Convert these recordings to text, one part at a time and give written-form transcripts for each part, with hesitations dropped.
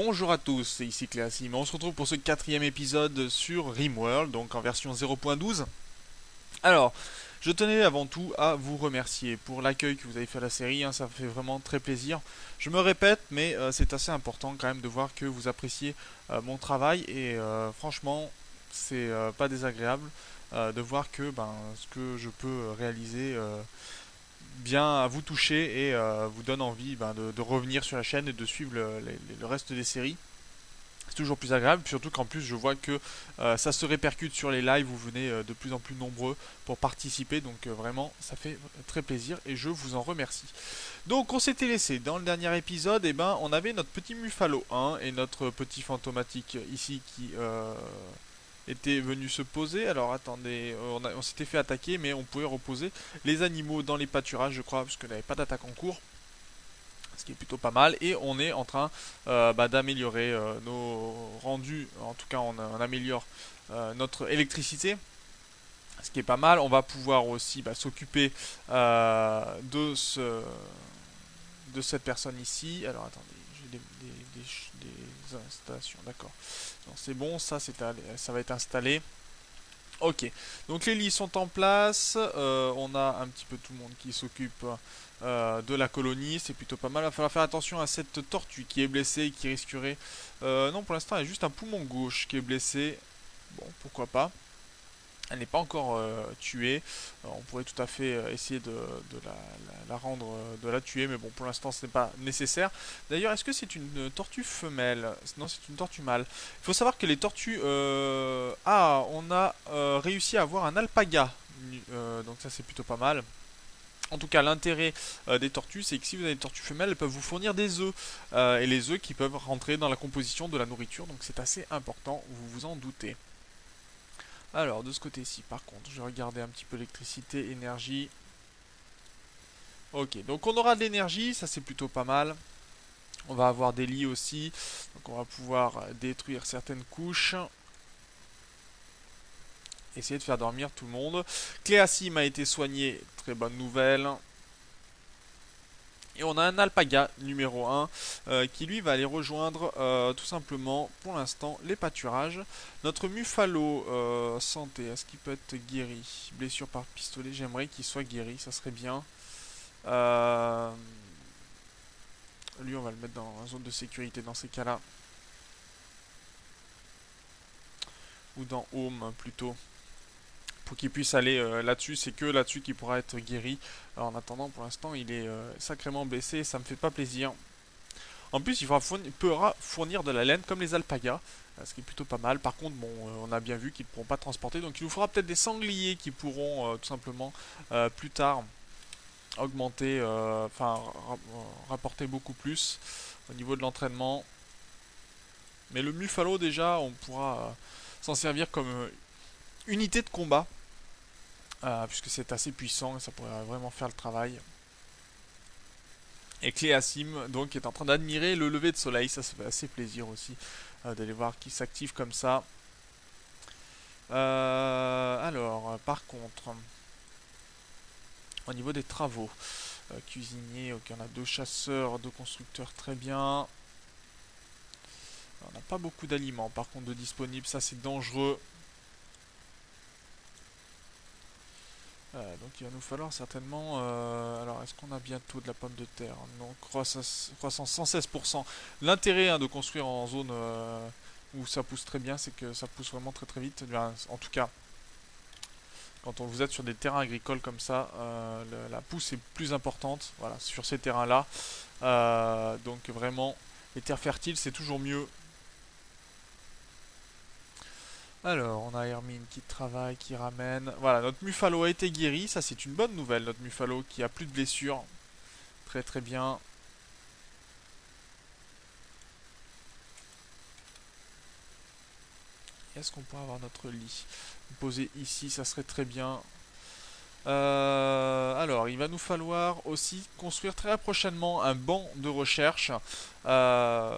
Bonjour à tous, c'est ici Cléasim. On se retrouve pour ce quatrième épisode sur RimWorld, donc en version 0.12. Alors, je tenais avant tout à vous remercier pour l'accueil que vous avez fait à la série, ça fait vraiment très plaisir. Je me répète, mais c'est assez important quand même de voir que vous appréciez mon travail et franchement, c'est pas désagréable de voir que ce que je peux réaliser bien à vous toucher et vous donne envie de revenir sur la chaîne et de suivre le reste des séries. C'est toujours plus agréable, surtout qu'en plus je vois que ça se répercute sur les lives, vous venez de plus en plus nombreux pour participer, donc vraiment ça fait très plaisir et je vous en remercie. Donc on s'était laissé dans le dernier épisode, et ben on avait notre petit Muffalo 1 et notre petit fantomatique ici qui était venu se poser. Alors attendez, on s'était fait attaquer mais on pouvait reposer les animaux dans les pâturages je crois, parce qu'on n'avait pas d'attaque en cours, ce qui est plutôt pas mal. Et on est en train d'améliorer nos rendus. En tout cas, on améliore notre électricité, ce qui est pas mal. On va pouvoir aussi s'occuper de cette personne ici. Alors attendez, j'ai des installations, d'accord. Non, c'est bon, ça va être installé. Ok, donc les lits sont en place, on a un petit peu tout le monde qui s'occupe de la colonie, c'est plutôt pas mal. Il va falloir faire attention à cette tortue qui est blessée et qui risquerait... non, pour l'instant, il y a juste un poumon gauche qui est blessé. Bon, pourquoi pas. Elle n'est pas encore tuée. On pourrait tout à fait essayer de la rendre, de la tuer, mais bon, pour l'instant, ce n'est pas nécessaire. D'ailleurs, est-ce que c'est une tortue femelle? Non, c'est une tortue mâle. Il faut savoir que les tortues... Ah, on a réussi à avoir un alpaga. Donc ça, c'est plutôt pas mal. En tout cas, l'intérêt des tortues, c'est que si vous avez des tortues femelles, elles peuvent vous fournir des œufs. Et les œufs qui peuvent rentrer dans la composition de la nourriture. Donc c'est assez important, vous vous en doutez. Alors, de ce côté-ci, par contre, je vais regarder un petit peu l'électricité, énergie. Ok, donc on aura de l'énergie, ça c'est plutôt pas mal. On va avoir des lits aussi, donc on va pouvoir détruire certaines couches. Essayer de faire dormir tout le monde. Cléasim a été soigné, très bonne nouvelle. Et on a un alpaga numéro 1 qui lui va aller rejoindre tout simplement pour l'instant les pâturages. Notre Muffalo santé, est-ce qu'il peut être guéri? Blessure par pistolet, j'aimerais qu'il soit guéri, ça serait bien. Euh, Lui on va le mettre dans une zone de sécurité dans ces cas-là. Ou dans Home plutôt. Pour qu'il puisse aller là-dessus, c'est que là-dessus qu'il pourra être guéri. Alors en attendant pour l'instant il est sacrément blessé, ça me fait pas plaisir. En plus, pourra fournir de la laine comme les alpagas, ce qui est plutôt pas mal. Par contre, bon, on a bien vu qu'ils ne pourront pas transporter, donc il nous faudra peut-être des sangliers qui pourront tout simplement plus tard augmenter, rapporter beaucoup plus au niveau de l'entraînement. Mais le Muffalo déjà, on pourra s'en servir comme unité de combat, puisque c'est assez puissant et ça pourrait vraiment faire le travail. Et Cléasim donc est en train d'admirer le lever de soleil, ça fait assez plaisir aussi d'aller voir qu'il s'active comme ça. Alors, par contre, au niveau des travaux, cuisinier, ok, on a deux chasseurs, deux constructeurs, très bien. On n'a pas beaucoup d'aliments, par contre, de disponibles, ça c'est dangereux. Donc il va nous falloir certainement... alors est-ce qu'on a bientôt de la pomme de terre? Non, croissance 116%. L'intérêt de construire en zone où ça pousse très bien, c'est que ça pousse vraiment très très vite. En tout cas, quand vous êtes sur des terrains agricoles comme ça, la pousse est plus importante. Voilà, sur ces terrains-là. Donc vraiment, les terres fertiles, c'est toujours mieux. Alors, on a Hermine qui travaille, qui ramène. Voilà, notre Muffalo a été guéri. Ça, c'est une bonne nouvelle. Notre Muffalo qui a plus de blessures. Très très bien. Est-ce qu'on pourrait avoir notre lit posé ici? Ça serait très bien. Alors, il va nous falloir aussi construire très prochainement un banc de recherche. Euh,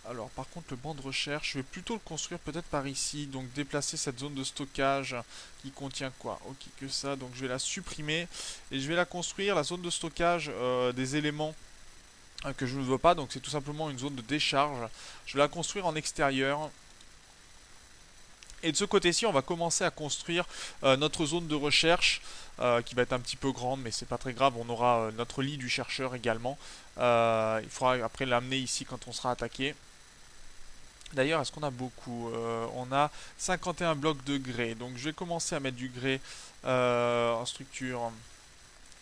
alors, par contre, le banc de recherche, je vais plutôt le construire peut-être par ici. Donc, déplacer cette zone de stockage qui contient quoi? Ok, que ça. Donc, je vais la supprimer et je vais la construire, la zone de stockage des éléments que je ne veux pas, donc c'est tout simplement une zone de décharge. Je vais la construire en extérieur. Et de ce côté-ci, on va commencer à construire notre zone de recherche, qui va être un petit peu grande, mais c'est pas très grave. On aura notre lit du chercheur également. Il faudra après l'amener ici quand on sera attaqué. D'ailleurs, est-ce qu'on a beaucoup? On a 51 blocs de grès. Donc je vais commencer à mettre du grès en structure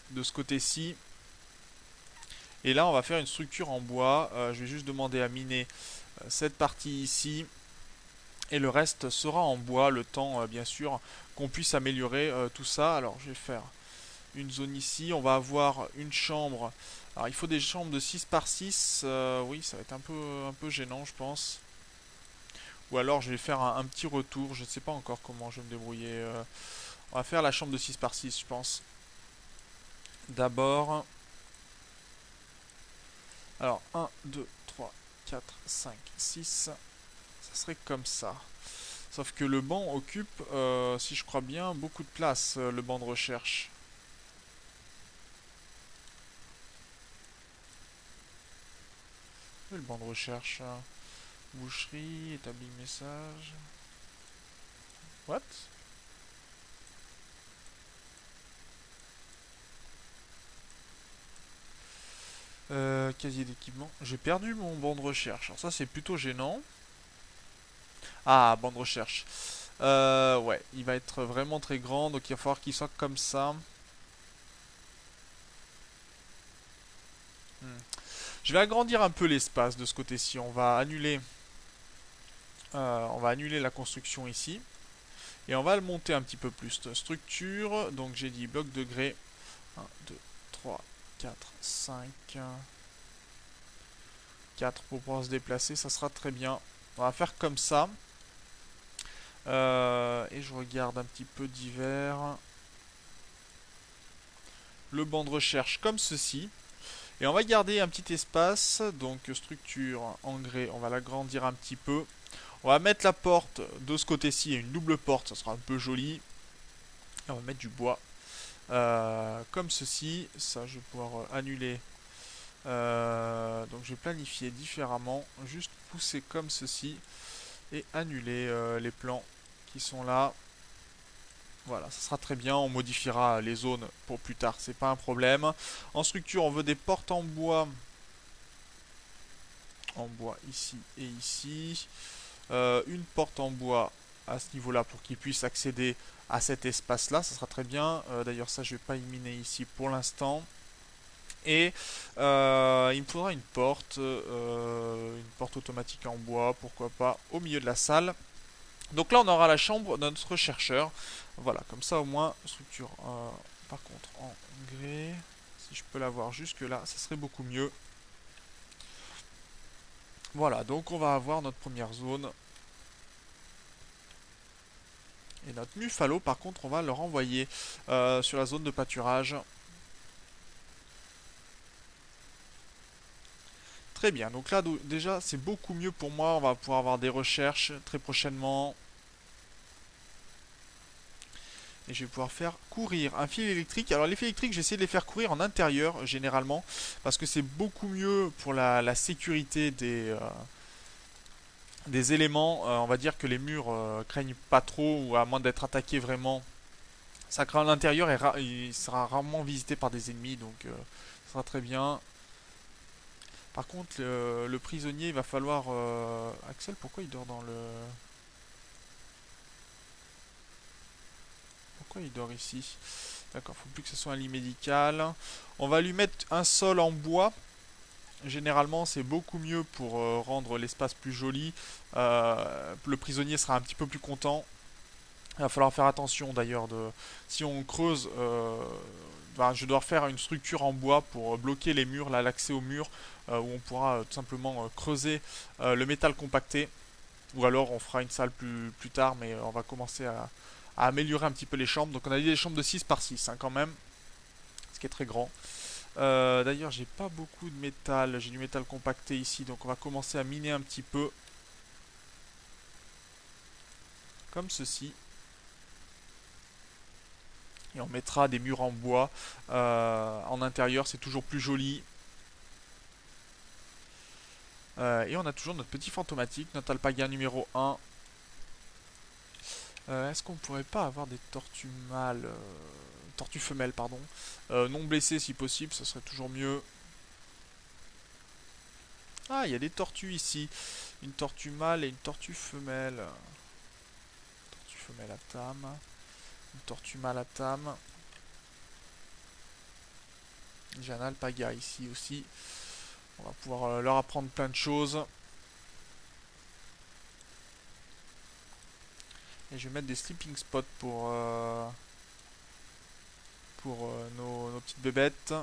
de ce côté-ci. Et là, on va faire une structure en bois. Je vais juste demander à miner cette partie ici. Et le reste sera en bois, le temps, bien sûr, qu'on puisse améliorer tout ça. Alors, je vais faire une zone ici. On va avoir une chambre. Alors, il faut des chambres de 6 par 6. Oui, ça va être un peu gênant, je pense. Ou alors, je vais faire un petit retour. Je ne sais pas encore comment je vais me débrouiller. On va faire la chambre de 6 par 6, je pense. D'abord. Alors, 1, 2, 3, 4, 5, 6. Ça serait comme ça. Sauf que le banc occupe, si je crois bien, beaucoup de place, le banc de recherche. Le banc de recherche. Boucherie, établi message. What? Casier d'équipement. J'ai perdu mon banc de recherche. Alors ça, c'est plutôt gênant. Ah, banc de recherche. Ouais, il va être vraiment très grand, donc il va falloir qu'il soit comme ça. Hmm. Je vais agrandir un peu l'espace de ce côté-ci. On va annuler la construction ici. Et on va le monter un petit peu plus. Structure, donc j'ai dit bloc de grès. 1, 2, 3, 4, 5. 4 pour pouvoir se déplacer, ça sera très bien. On va faire comme ça. Et je regarde un petit peu d'hiver. Le banc de recherche comme ceci. Et on va garder un petit espace. Donc structure en grès, on va l'agrandir un petit peu. On va mettre la porte de ce côté-ci, une double porte, ça sera un peu joli. Et on va mettre du bois. Comme ceci. Ça, je vais pouvoir annuler. Donc je vais planifier différemment. Juste pousser comme ceci. Et annuler les plans qui sont là. Voilà, ça sera très bien. On modifiera les zones pour plus tard, c'est pas un problème. En structure, on veut des portes en bois. En bois ici et ici. Une porte en bois à ce niveau-là pour qu'il puisse accéder à cet espace-là. Ça sera très bien. D'ailleurs, ça, je vais pas éliminer ici pour l'instant. Et il me faudra une porte automatique en bois, pourquoi pas, au milieu de la salle. Donc là, on aura la chambre de notre chercheur. Voilà, comme ça au moins, structure. Par contre, en grès, si je peux l'avoir jusque là, ça serait beaucoup mieux. Voilà, donc on va avoir notre première zone. Et notre Muffalo, par contre, on va le renvoyer sur la zone de pâturage. Très bien, donc là déjà c'est beaucoup mieux pour moi, on va pouvoir avoir des recherches très prochainement. Et je vais pouvoir faire courir un fil électrique. Alors les fils électriques, j'essaie de les faire courir en intérieur généralement. Parce que c'est beaucoup mieux pour la sécurité des éléments. On va dire que les murs craignent pas trop ou à moins d'être attaqués vraiment. Ça craint à l'intérieur et il sera rarement visité par des ennemis. Donc ça sera très bien. Par contre, le prisonnier, il va falloir... Axel, pourquoi il dort dans le... Pourquoi il dort ici? D'accord, faut plus que ce soit un lit médical. On va lui mettre un sol en bois. Généralement, c'est beaucoup mieux pour rendre l'espace plus joli. Le prisonnier sera un petit peu plus content. Il va falloir faire attention d'ailleurs de si on creuse. Je dois faire une structure en bois pour bloquer les murs, là l'accès aux murs, où on pourra tout simplement creuser le métal compacté. Ou alors on fera une salle plus tard, mais on va commencer à améliorer un petit peu les chambres. Donc on a dit des chambres de 6 par 6 hein, quand même, ce qui est très grand. D'ailleurs, j'ai pas beaucoup de métal. J'ai du métal compacté ici, donc on va commencer à miner un petit peu. Comme ceci. Et on mettra des murs en bois en intérieur, c'est toujours plus joli. Et on a toujours notre petit fantomatique, notre alpaga numéro 1. Est-ce qu'on pourrait pas avoir des tortues mâles, tortues femelles, pardon, non blessées si possible, ça serait toujours mieux. Ah, il y a des tortues ici. Une tortue mâle et une tortue femelle. Tortue femelle à Tam. Une tortue mâle à Tam. J'ai un alpaga ici aussi. On va pouvoir leur apprendre plein de choses. Et je vais mettre des sleeping spots pour nos petites bébêtes.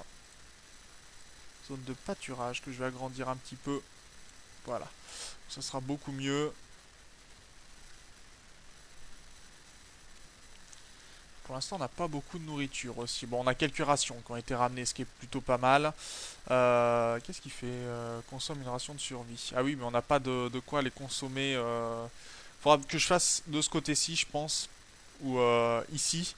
Zone de pâturage que je vais agrandir un petit peu. Voilà. Ça sera beaucoup mieux. Pour l'instant, on n'a pas beaucoup de nourriture aussi. Bon, on a quelques rations qui ont été ramenées, ce qui est plutôt pas mal. Qu'est-ce qu'il fait consomme une ration de survie. Ah oui, mais on n'a pas de quoi les consommer. Faudra que je fasse de ce côté-ci, je pense, ou ici,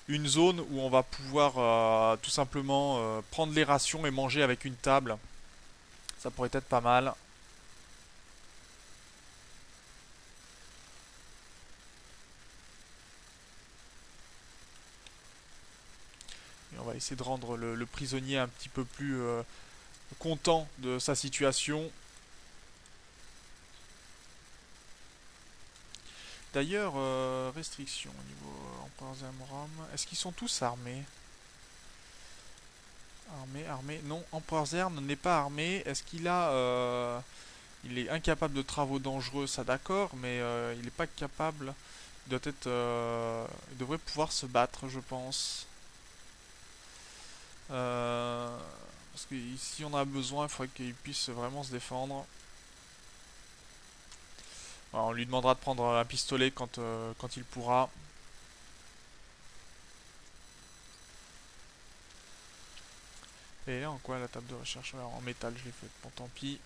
une zone où on va pouvoir tout simplement prendre les rations et manger avec une table. Ça pourrait être pas mal. Et on va essayer de rendre le prisonnier un petit peu plus content de sa situation. D'ailleurs, restriction au niveau Emperor Zemram. Est-ce qu'ils sont tous armés? Armé. Non, Emperor Zern n'est pas armé. Est-ce qu'il a... il est incapable de travaux dangereux, ça d'accord, mais il n'est pas capable. Il doit être... il devrait pouvoir se battre, je pense. Parce que si on a besoin, il faudrait qu'il puisse vraiment se défendre. Alors, on lui demandera de prendre un pistolet quand il pourra. Et là, en quoi la table de recherche? Alors, en métal, je l'ai faite. Bon, tant pis.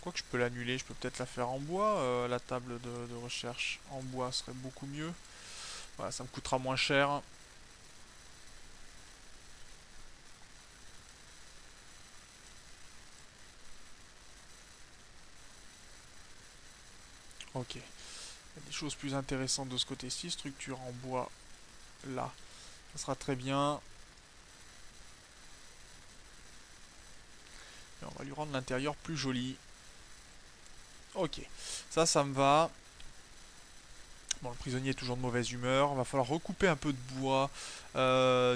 Quoi que je peux l'annuler, je peux peut-être la faire en bois, la table de recherche. En bois serait beaucoup mieux. Voilà, ça me coûtera moins cher. Ok. Il y a des choses plus intéressantes de ce côté-ci. Structure en bois, là. Ça sera très bien. Et on va lui rendre l'intérieur plus joli. Ok. Ça me va. Bon, le prisonnier est toujours de mauvaise humeur. Va falloir recouper un peu de bois.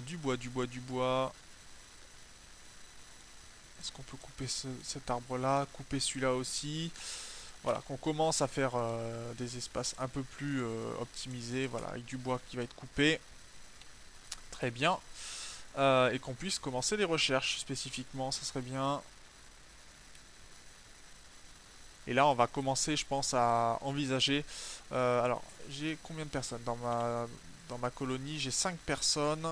Du bois. Est-ce qu'on peut couper cet arbre-là? Couper celui-là aussi. Voilà, qu'on commence à faire des espaces un peu plus optimisés. Voilà, avec du bois qui va être coupé. Très bien. Et qu'on puisse commencer les recherches spécifiquement, ça serait bien. Et là, on va commencer, je pense, à envisager. Alors, j'ai combien de personnes dans ma colonie? J'ai 5 personnes.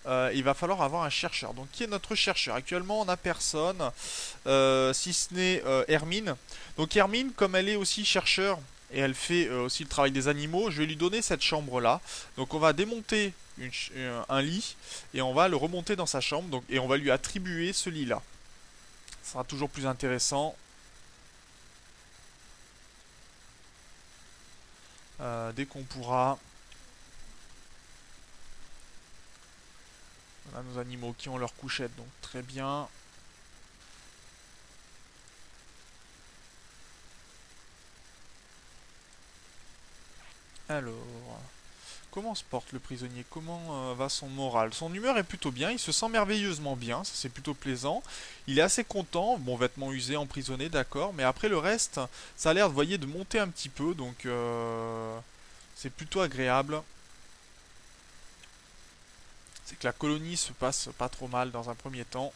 Il va falloir avoir un chercheur. Donc, qui est notre chercheur? Actuellement, on n'a personne, si ce n'est Hermine. Donc, Hermine, comme elle est aussi chercheur et elle fait aussi le travail des animaux, je vais lui donner cette chambre-là. Donc, on va démonter un lit et on va le remonter dans sa chambre. Donc, et on va lui attribuer ce lit-là. Ça sera toujours plus intéressant. Dès qu'on pourra. On a nos animaux qui ont leur couchette, donc très bien. Alors, comment se porte le prisonnier? Comment va son moral? Son humeur est plutôt bien, il se sent merveilleusement bien, ça c'est plutôt plaisant. Il est assez content, bon vêtements usés, emprisonné, d'accord, mais après le reste, ça a l'air, vous voyez, de monter un petit peu, donc c'est plutôt agréable. C'est que la colonie se passe pas trop mal dans un premier temps.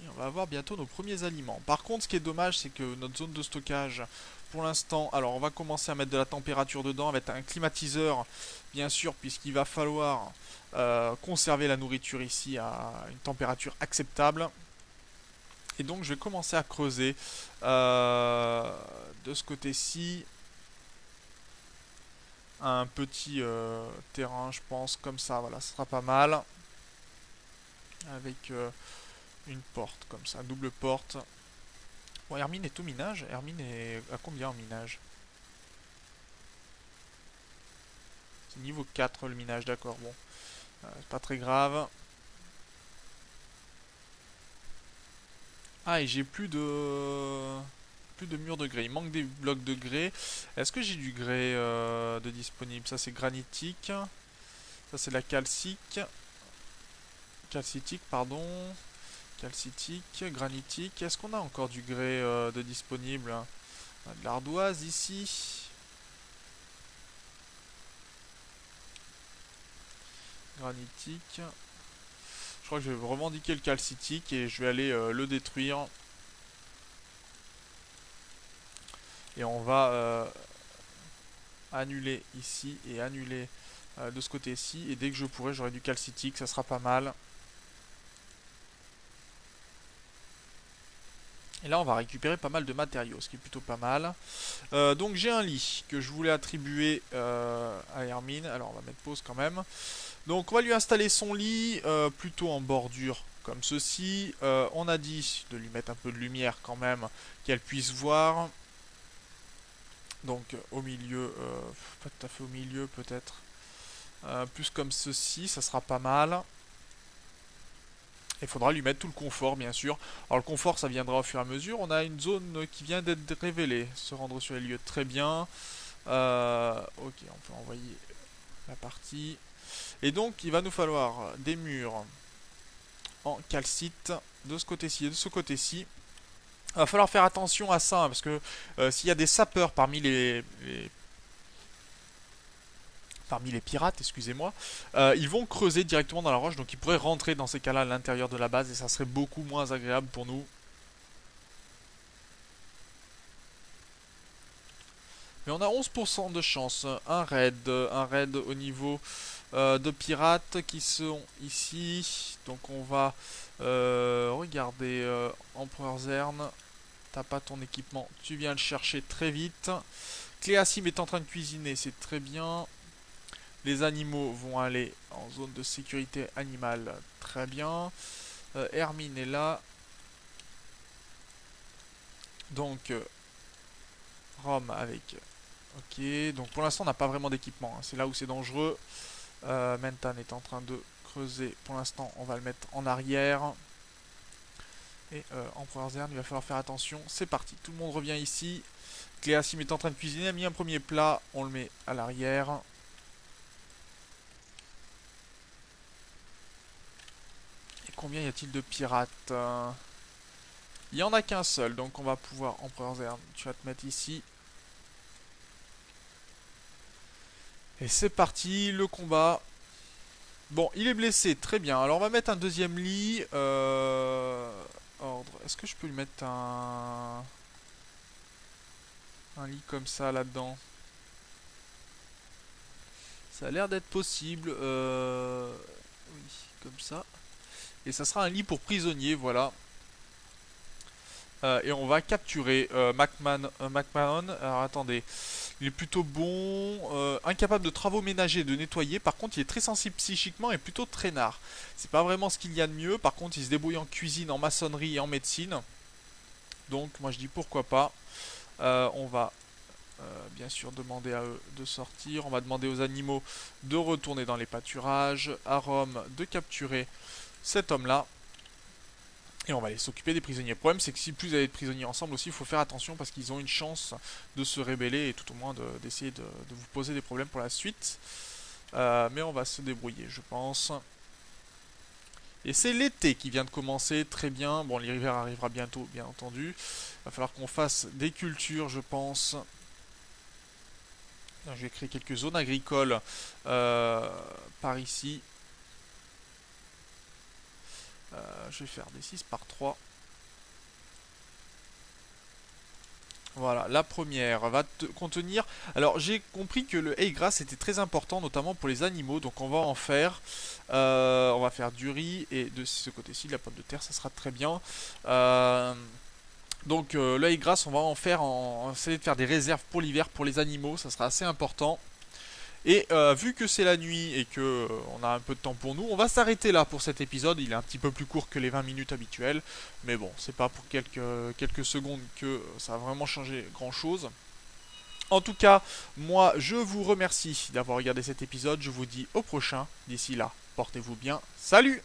Et on va avoir bientôt nos premiers aliments. Par contre, ce qui est dommage, c'est que notre zone de stockage, pour l'instant, alors on va commencer à mettre de la température dedans avec un climatiseur, bien sûr, puisqu'il va falloir conserver la nourriture ici à une température acceptable. Et donc, je vais commencer à creuser de ce côté-ci un petit terrain, je pense, comme ça. Voilà, ce sera pas mal. avec une porte comme ça, double porte. Bon, Hermine est au minage. Hermine est à combien en minage? C'est niveau 4 le minage, d'accord, bon. C'est pas très grave. Ah, et j'ai plus de murs de grès. Il manque des blocs de grès. Est-ce que j'ai du grès de disponible? Ça, c'est granitique. Ça, c'est la calcique. Calcitique, pardon. Calcitique, granitique. Est-ce qu'on a encore du grès de disponible? On a de l'ardoise ici. Granitique. Je crois que je vais revendiquer le calcitique et je vais aller le détruire. Et on va annuler ici et annuler de ce côté-ci. Et dès que je pourrai, j'aurai du calcitique, ça sera pas mal. Et là, on va récupérer pas mal de matériaux, ce qui est plutôt pas mal. Donc j'ai un lit que je voulais attribuer à Hermine. Alors on va mettre pause quand même. Donc on va lui installer son lit plutôt en bordure comme ceci. On a dit de lui mettre un peu de lumière quand même, qu'elle puisse voir. Donc au milieu, pas tout à fait au milieu peut-être. Plus comme ceci, ça sera pas mal. Il faudra lui mettre tout le confort, bien sûr. Alors le confort, ça viendra au fur et à mesure. On a une zone qui vient d'être révélée. Se rendre sur les lieux, très bien. Ok, on peut envoyer la partie. Et donc, il va nous falloir des murs en calcite de ce côté-ci et de ce côté-ci. Il va falloir faire attention à ça, hein, parce que s'il y a des sapeurs parmi les pirates, excusez-moi, ils vont creuser directement dans la roche, donc ils pourraient rentrer dans ces cas-là à l'intérieur de la base, et ça serait beaucoup moins agréable pour nous. Mais on a 11% de chance. Un raid au niveau de pirates qui sont ici. Donc on va regarder Empereur Zern. T'as pas ton équipement, tu viens le chercher très vite. Cléasim est en train de cuisiner, c'est très bien. Les animaux vont aller en zone de sécurité animale, très bien. Hermine est là. Donc Rome avec. Ok, donc pour l'instant on n'a pas vraiment d'équipement, hein. C'est là où c'est dangereux. Mentan est en train de creuser. Pour l'instant on va le mettre en arrière. Et Empereur Zern, il va falloir faire attention. C'est parti, tout le monde revient ici. Cléasim est en train de cuisiner, a mis un premier plat, on le met à l'arrière. Et combien y a-t-il de pirates? Il n'y en a qu'un seul, donc on va pouvoir, Empereur Zern, tu vas te mettre ici. Et c'est parti, le combat. Bon, il est blessé, très bien. Alors on va mettre un deuxième lit. Ordre. Est-ce que je peux lui mettre un lit comme ça là-dedans? Ça a l'air d'être possible. Oui, comme ça. Et ça sera un lit pour prisonniers, voilà. Et on va capturer McMahon. Alors attendez. Il est plutôt bon, incapable de travaux ménagers, de nettoyer. Par contre, il est très sensible psychiquement et plutôt traînard. C'est pas vraiment ce qu'il y a de mieux. Par contre, il se débrouille en cuisine, en maçonnerie et en médecine. Donc, moi je dis pourquoi pas. On va bien sûr demander à eux de sortir. On va demander aux animaux de retourner dans les pâturages. À Rome de capturer cet homme-là. Et on va aller s'occuper des prisonniers. Le problème, c'est que si plus vous avez de prisonniers ensemble aussi, il faut faire attention parce qu'ils ont une chance de se rébeller et tout au moins d'essayer de vous poser des problèmes pour la suite. Mais on va se débrouiller, je pense. Et c'est l'été qui vient de commencer, très bien. Bon, l'hiver arrivera bientôt, bien entendu. Il va falloir qu'on fasse des cultures, je pense. Je vais créer quelques zones agricoles par ici. Je vais faire des 6 par 3. Voilà, la première va contenir. Alors j'ai compris que le hay grass était très important, notamment pour les animaux, donc on va en faire. On va faire du riz et de ce côté-ci, de la pomme de terre, ça sera très bien. Donc le hay grass, on va en faire, essayer de faire des réserves pour l'hiver pour les animaux, ça sera assez important. Et vu que c'est la nuit et que on a un peu de temps pour nous, on va s'arrêter là pour cet épisode. Il est un petit peu plus court que les 20 minutes habituelles. Mais bon, c'est pas pour quelques secondes que ça a vraiment changé grand chose. En tout cas, moi je vous remercie d'avoir regardé cet épisode. Je vous dis au prochain. D'ici là, portez-vous bien. Salut!